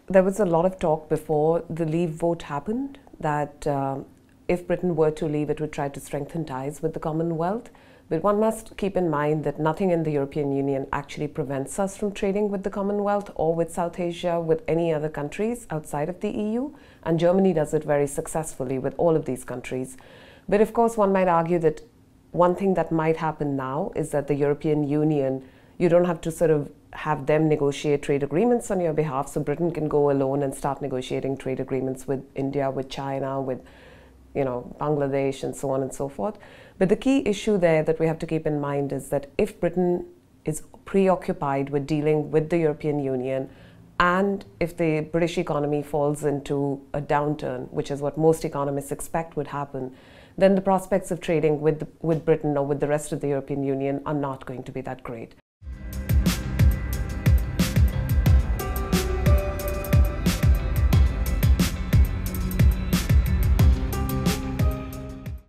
there was a lot of talk before the leave vote happened that if Britain were to leave, it would try to strengthen ties with the Commonwealth. But one must keep in mind that nothing in the European Union actually prevents us from trading with the Commonwealth or with South Asia, with any other countries outside of the EU. And Germany does it very successfully with all of these countries. But of course, one might argue that one thing that might happen now is that the European Union, you don't have to sort of have them negotiate trade agreements on your behalf. So Britain can go alone and start negotiating trade agreements with India, with China, with Bangladesh, and so on and so forth. But the key issue there that we have to keep in mind is that if Britain is preoccupied with dealing with the European Union, and if the British economy falls into a downturn, which is what most economists expect would happen, then the prospects of trading with Britain or with the rest of the European Union are not going to be that great.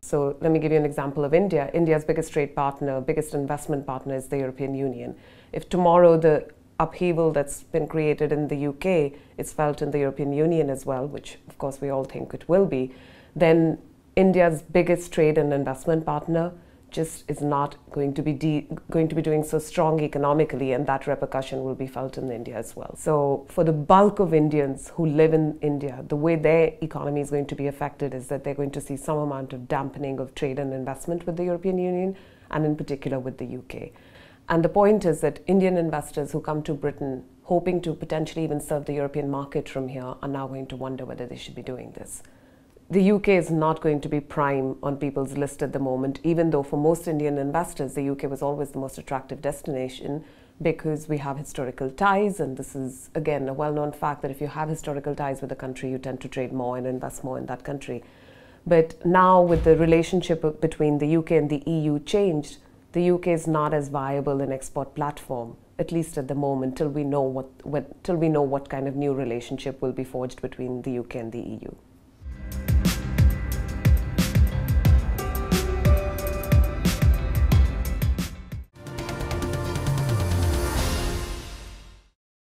So let me give you an example of India. India's biggest trade partner, biggest investment partner is the European Union. If tomorrow the upheaval that's been created in the UK is felt in the European Union as well, which of course we all think it will be, then India's biggest trade and investment partner just is not going to be doing so strong economically, and that repercussion will be felt in India as well. So for the bulk of Indians who live in India, the way their economy is going to be affected is that they're going to see some amount of dampening of trade and investment with the European Union, and in particular with the UK. And the point is that Indian investors who come to Britain hoping to potentially even serve the European market from here are now going to wonder whether they should be doing this. The UK is not going to be prime on people's list at the moment, even though for most Indian investors, the UK was always the most attractive destination because we have historical ties. And this is, again, a well-known fact that if you have historical ties with a country, you tend to trade more and invest more in that country. But now with the relationship between the UK and the EU changed, the UK is not as viable an export platform, at least at the moment, till we know what kind of new relationship will be forged between the UK and the EU.